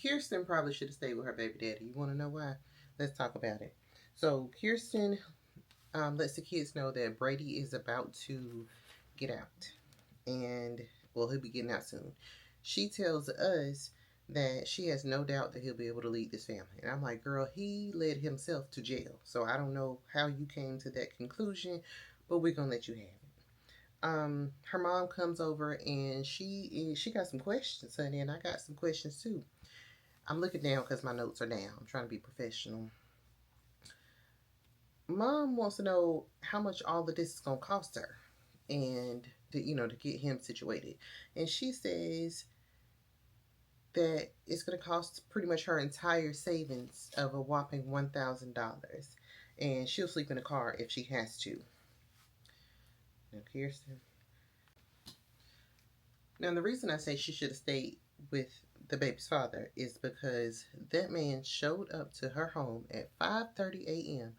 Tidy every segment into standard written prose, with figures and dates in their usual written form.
Kirsten probably should have stayed with her baby daddy. You want to know why? Let's talk about it. So Kirsten lets the kids know that Brady is about to get out, and well, he'll be getting out soon. She tells us that she has no doubt that he'll be able to lead this family. And I'm like, girl, he led himself to jail. So I don't know how you came to that conclusion, but we're gonna let you have it. Her mom comes over and she got some questions, honey, and I got some questions too. I'm looking down because my notes are down. I'm trying to be professional. Mom wants to know how much all of this is gonna cost her, and to get him situated. And she says that it's gonna cost pretty much her entire savings of a whopping $1,000, and she'll sleep in a car if she has to. Now, Kirsten. Now, the reason I say she should have stayed with the baby's father is because that man showed up to her home at 5:30 a.m.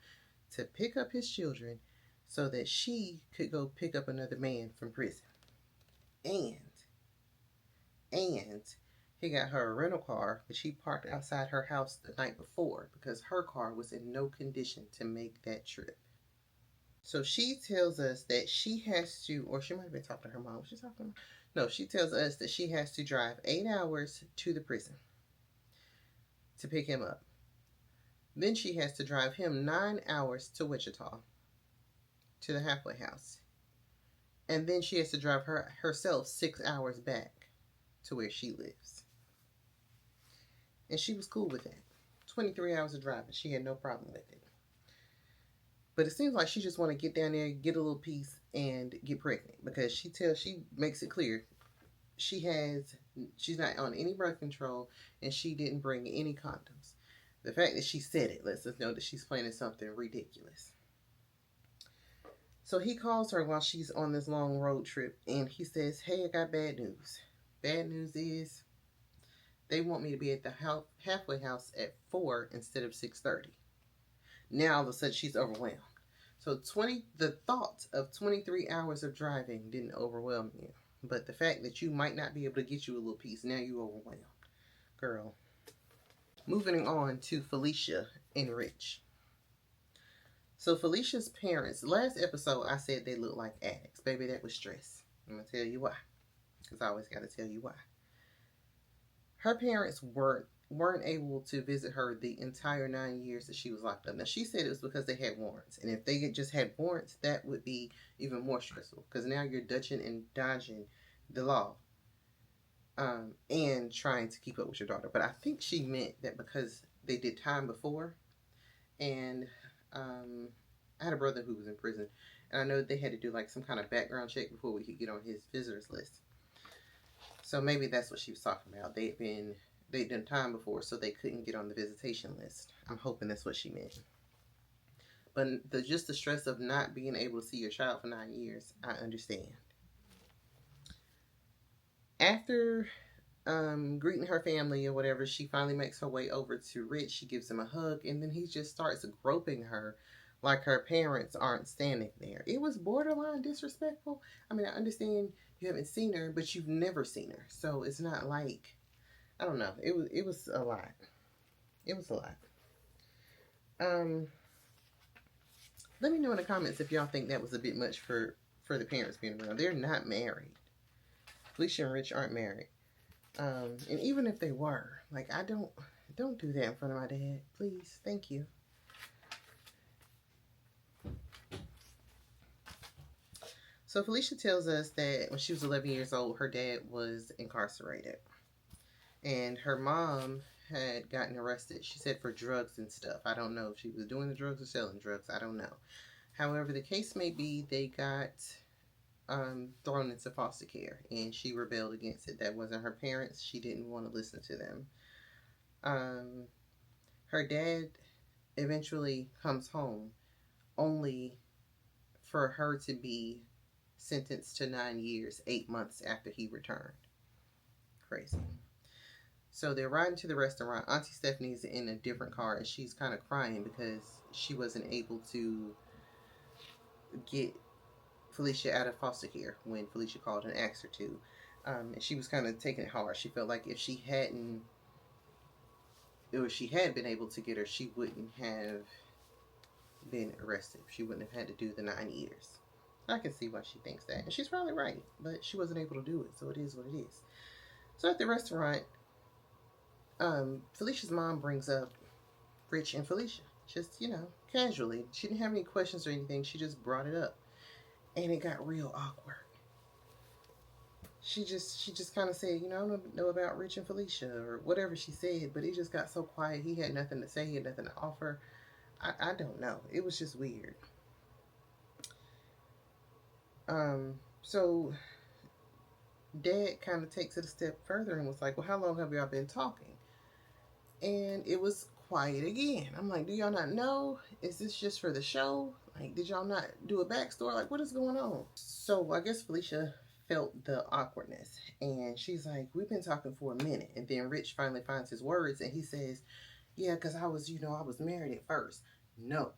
to pick up his children so that she could go pick up another man from prison. And he got her a rental car, which he parked outside her house the night before because her car was in no condition to make that trip. So she tells us that she has to, or she might have been talking to her mom. She's talking. No, she tells us that she has to drive 8 hours to the prison to pick him up. Then she has to drive him 9 hours to Wichita to the halfway house. And then she has to drive herself 6 hours back to where she lives. And she was cool with that. 23 hours of driving. She had no problem with it. But it seems like she just want to get down there, get a little piece, and get pregnant. Because she makes it clear she's not on any birth control, and she didn't bring any condoms. The fact that she said it lets us know that she's planning something ridiculous. So he calls her while she's on this long road trip, and he says, hey, I got bad news. Bad news is they want me to be at the halfway house at 4 instead of 6:30. Now all of a sudden she's overwhelmed. So the thought of 23 hours of driving didn't overwhelm you. But the fact that you might not be able to get you a little piece, now you overwhelmed. Girl. Moving on to Felicia and Rich. So Felicia's parents, last episode I said they looked like addicts. Baby, that was stress. I'm going to tell you why. Because I always got to tell you why. Her parents weren't able to visit her the entire 9 years that she was locked up. Now, she said it was because they had warrants. And if they had just had warrants, that would be even more stressful. Because now you're dutching and dodging the law. And trying to keep up with your daughter. But I think she meant that because they did time before. And I had a brother who was in prison. And I know they had to do like some kind of background check before we could get on his visitors list. So maybe that's what she was talking about. They'd done time before, so they couldn't get on the visitation list. I'm hoping that's what she meant. But just the stress of not being able to see your child for 9 years, I understand. After greeting her family or whatever, she finally makes her way over to Rich. She gives him a hug, and then he just starts groping her like her parents aren't standing there. It was borderline disrespectful. I mean, I understand you haven't seen her, but you've never seen her. So it's not like, I don't know. It was a lot. It was a lot. Let me know in the comments if y'all think that was a bit much for the parents being around. They're not married. Felicia and Rich aren't married. And even if they were, like, don't do that in front of my dad. Please. Thank you. So Felicia tells us that when she was 11 years old, her dad was incarcerated. And her mom had gotten arrested, she said, for drugs and stuff. I don't know if she was doing the drugs or selling drugs. I don't know. However, the case may be they got thrown into foster care, and she rebelled against it. That wasn't her parents. She didn't want to listen to them. Her dad eventually comes home, only for her to be sentenced to 9 years, 8 months after he returned. Crazy. So they're riding to the restaurant. Auntie Stephanie's in a different car, and she's kind of crying because she wasn't able to get Felicia out of foster care when Felicia called and asked her to. And she was kind of taking it hard. She felt like if she hadn't or she had been able to get her, she wouldn't have been arrested. She wouldn't have had to do the 9 years. I can see why she thinks that. And she's probably right, but she wasn't able to do it, so it is what it is. So at the restaurant, Felicia's mom brings up Rich and Felicia. Just, casually. She didn't have any questions or anything. She just brought it up. And it got real awkward. She just kind of said, I don't know about Rich and Felicia or whatever she said, but it just got so quiet. He had nothing to say. He had nothing to offer. I don't know. It was just weird. So Dad kind of takes it a step further and was like, well, how long have y'all been talking? And it was quiet again. I'm like, do y'all not know? Is this just for the show? Like, did y'all not do a backstory? Like, what is going on? So I guess Felicia felt the awkwardness. And she's like, we've been talking for a minute. And then Rich finally finds his words and he says, yeah, because I was married at first. No,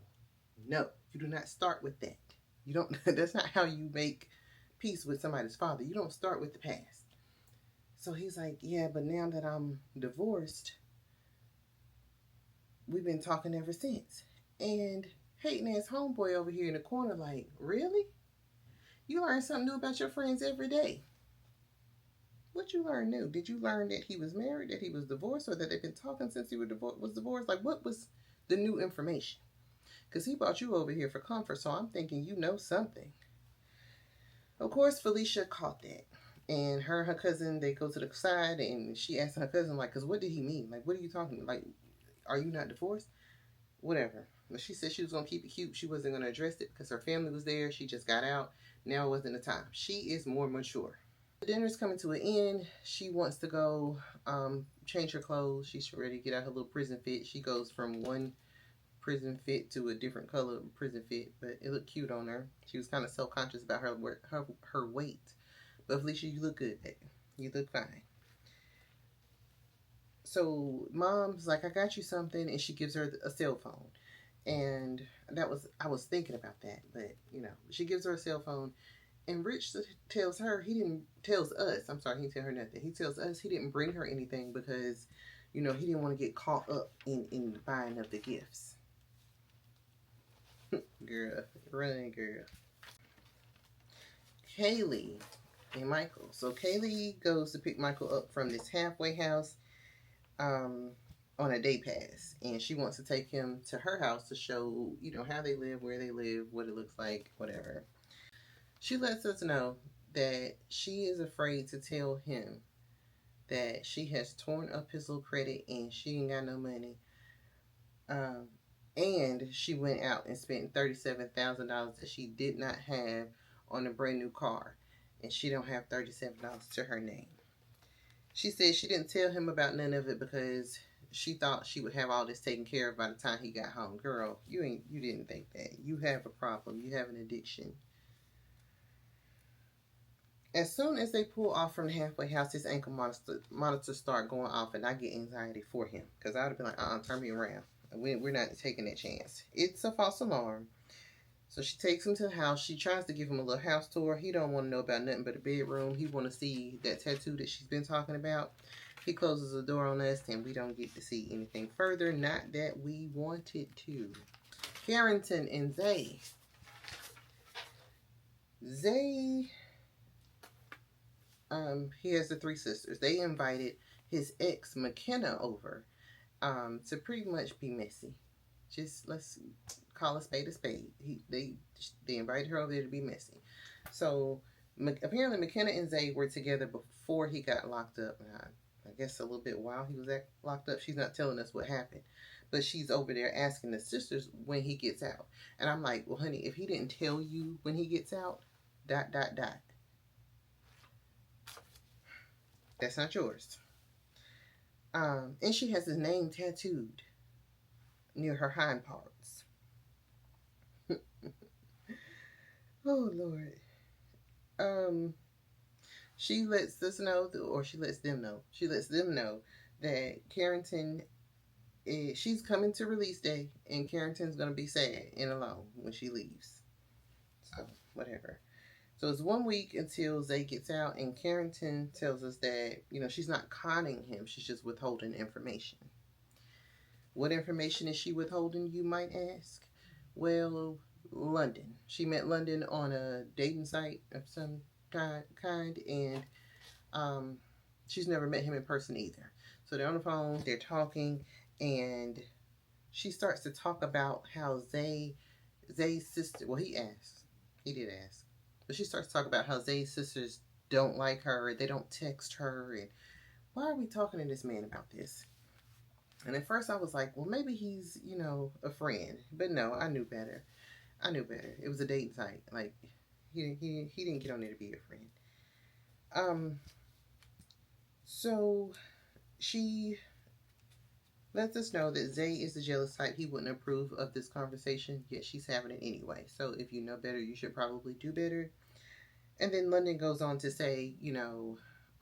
you do not start with that. You don't, that's not how you make peace with somebody's father. You don't start with the past. So he's like, yeah, but now that I'm divorced, we've been talking ever since. And hating ass homeboy over here in the corner like, really? You learn something new about your friends every day. What you learn new? Did you learn that he was married, that he was divorced, or that they've been talking since he was divorced? Like, what was the new information? Because he brought you over here for comfort, so I'm thinking you know something. Of course, Felicia caught that. And her cousin, they go to the side, and she asked her cousin, like, because what did he mean? Like, what are you talking about? Like, are you not divorced? Whatever. But she said she was going to keep it cute. She wasn't going to address it because her family was there. She just got out. Now it wasn't the time. She is more mature. The dinner's coming to an end. She wants to go change her clothes. She's ready to get out her little prison fit. She goes from one prison fit to a different color prison fit, but it looked cute on her. She was kind of self-conscious about her weight. But Felicia, you look good, baby. You look fine. So mom's like, I got you something, and she gives her a cell phone. And I was thinking about that, but she gives her a cell phone, and Rich tells us, he didn't tell her nothing. He tells us he didn't bring her anything because, he didn't want to get caught up in the buying of the gifts. Girl, run, girl. Kaylee and Michael. So Kaylee goes to pick Michael up from this halfway house on a day pass, and she wants to take him to her house to show, how they live, where they live, what it looks like, whatever. She lets us know that she is afraid to tell him that she has torn up his little credit and she ain't got no money. And she went out and spent $37,000 that she did not have on a brand new car, and she don't have $37 to her name. She said she didn't tell him about none of it because she thought she would have all this taken care of by the time he got home. Girl, you didn't think that. You have a problem. You have an addiction. As soon as they pull off from the halfway house, his ankle monitor start going off, and I get anxiety for him because I would have been like, turn me around. We're not taking that chance. It's a false alarm. So she takes him to the house. She tries to give him a little house tour. He don't want to know about nothing but a bedroom. He want to see that tattoo that she's been talking about. He closes the door on us, and we don't get to see anything further. Not that we wanted to. Carrington and Zay. Zay, he has the three sisters. They invited his ex, McKenna, over to pretty much be messy. Just let's call a spade a spade. They invited her over there to be messy. So apparently McKenna and Zay were together before he got locked up. I guess a little bit while he was locked up. She's not telling us what happened, but she's over there asking the sisters when he gets out. And I'm like, well, honey, if he didn't tell you when he gets out, ... That's not yours. And she has his name tattooed near her hind parts. Oh, Lord. She lets us know, or she lets them know. She lets them know that Carrington, she's coming to release day, and Carrington's going to be sad and alone when she leaves. So, whatever. So it's 1 week until Zay gets out, and Carrington tells us that, she's not conning him. She's just withholding information. What information is she withholding, you might ask? Well, London. She met London on a dating site of some kind, and um, she's never met him in person either. So they're on the phone, they're talking, and she starts to talk about how Zay's sister. Well, he did ask, but she starts to talk about how Zay's sisters don't like her, they don't text her, and why are we talking to this man about this? And at first I was like, well, maybe he's, a friend. But no, I knew better. I knew better. It was a dating site. Like, he didn't get on there to be a friend. So she lets us know that Zay is the jealous type. He wouldn't approve of this conversation, yet she's having it anyway. So if you know better, you should probably do better. And then London goes on to say,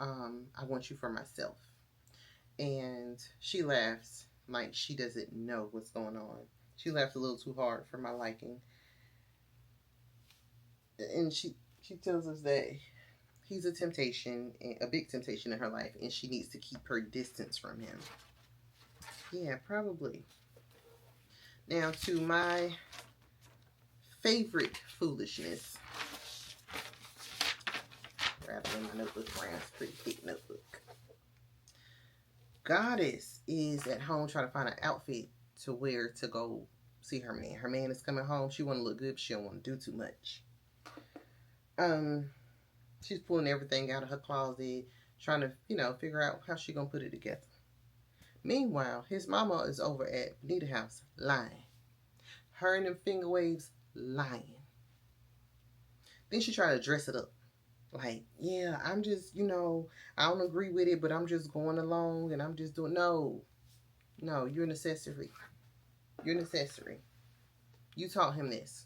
I want you for myself. And she laughs like she doesn't know what's going on. She laughs a little too hard for my liking. And she tells us that he's a temptation, a big temptation in her life, and she needs to keep her distance from him. Yeah, probably. Now to my favorite foolishness. Rather my notebook around. It's a pretty thick notebook. Goddess is at home trying to find an outfit to wear to go see her man. Her man is coming home. She want to look good, but she don't want to do too much. She's pulling everything out of her closet, trying to, figure out how she gonna put it together. Meanwhile, his mama is over at Benita's house lying. Her and them finger waves lying. Then she tried to dress it up. Like, yeah, I'm just, I don't agree with it, but I'm just going along and I'm just doing. No, you're an accessory. You're an accessory. You taught him this.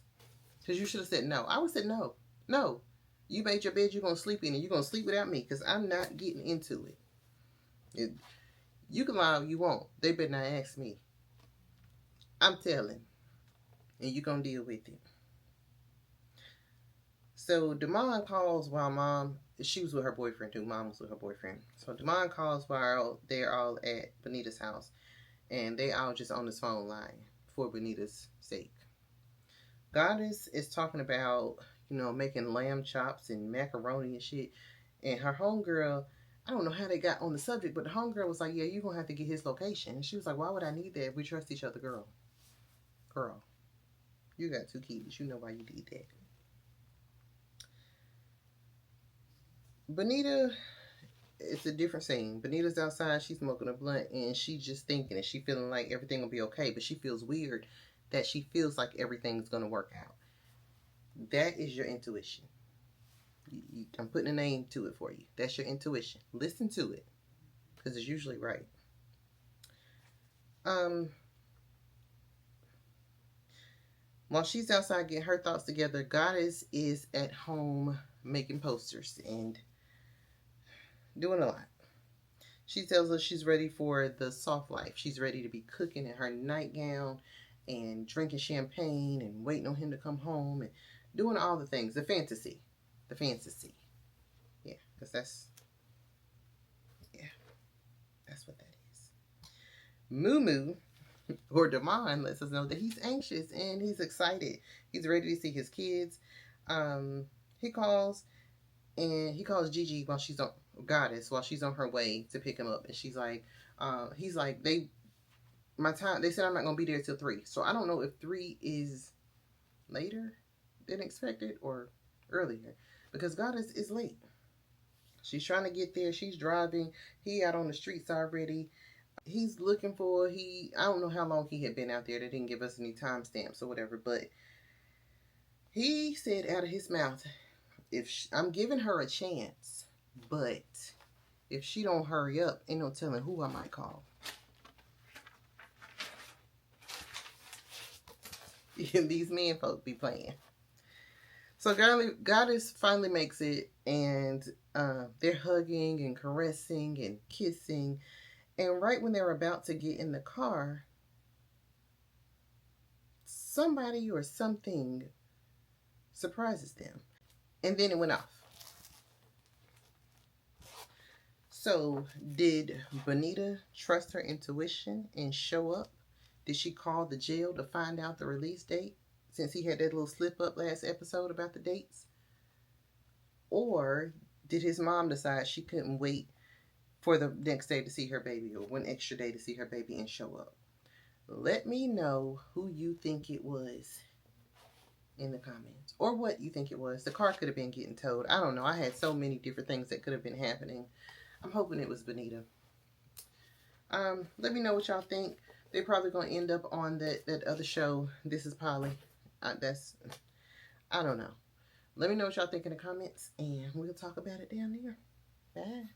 Because you should have said no. I would have said no. No. You made your bed, you're going to sleep in it. You're going to sleep without me because I'm not getting into it. You can lie all you want. They better not ask me. I'm telling. And you're going to deal with it. So Damon calls while she was with her boyfriend too. Mom was with her boyfriend. So Damon calls while they're all at Benita's house. And they all just on this phone line for Benita's sake. Goddess is talking about, making lamb chops and macaroni and shit. And her homegirl, I don't know how they got on the subject, but the homegirl was like, yeah, you're going to have to get his location. And she was like, why would I need that if we trust each other, girl? Girl, you got 2 kids. You know why you need that. Benita, it's a different scene. Benita's outside. She's smoking a blunt, and she's just thinking, and she feeling like everything will be okay, but she feels weird that she feels like everything's going to work out. That is your intuition. I'm putting a name to it for you. That's your intuition. Listen to it, because it's usually right. While she's outside getting her thoughts together, Goddess is at home making posters and doing a lot. She tells us she's ready for the soft life. She's ready to be cooking in her nightgown and drinking champagne and waiting on him to come home and doing all the things. The fantasy. Yeah, because that's what that is. Moo or Damon lets us know that he's anxious and he's excited. He's ready to see his kids. He calls Gigi while she's on Goddess while she's on her way to pick him up, and she's like, he's like, they said I'm not gonna be there till 3, so I don't know if 3 is later than expected or earlier because Goddess is late. She's trying to get there. She's driving. He out on the streets already. He's looking for, I don't know how long he had been out there. They didn't give us any timestamps or whatever, but he said out of his mouth, I'm giving her a chance, but if she don't hurry up, ain't no telling who I might call. These men folk be playing. So Goddess finally makes it, and they're hugging and caressing and kissing. And right when they're about to get in the car, somebody or something surprises them. And then it went off. So did Benita trust her intuition and show up Did she call the jail to find out the release date, since he had that little slip up last episode about the dates? Or did his mom decide she couldn't wait for the next day to see her baby, or one extra day to see her baby and show up? Let me know who you think it was in the comments, or what you think it was. The car could have been getting towed. I don't know. I had so many different things that could have been happening. I'm hoping it was Benita. Let me know what y'all think. They're probably going to end up on that other show, This Is Polly. I don't know. Let me know what y'all think in the comments, and we'll talk about it down there. Bye.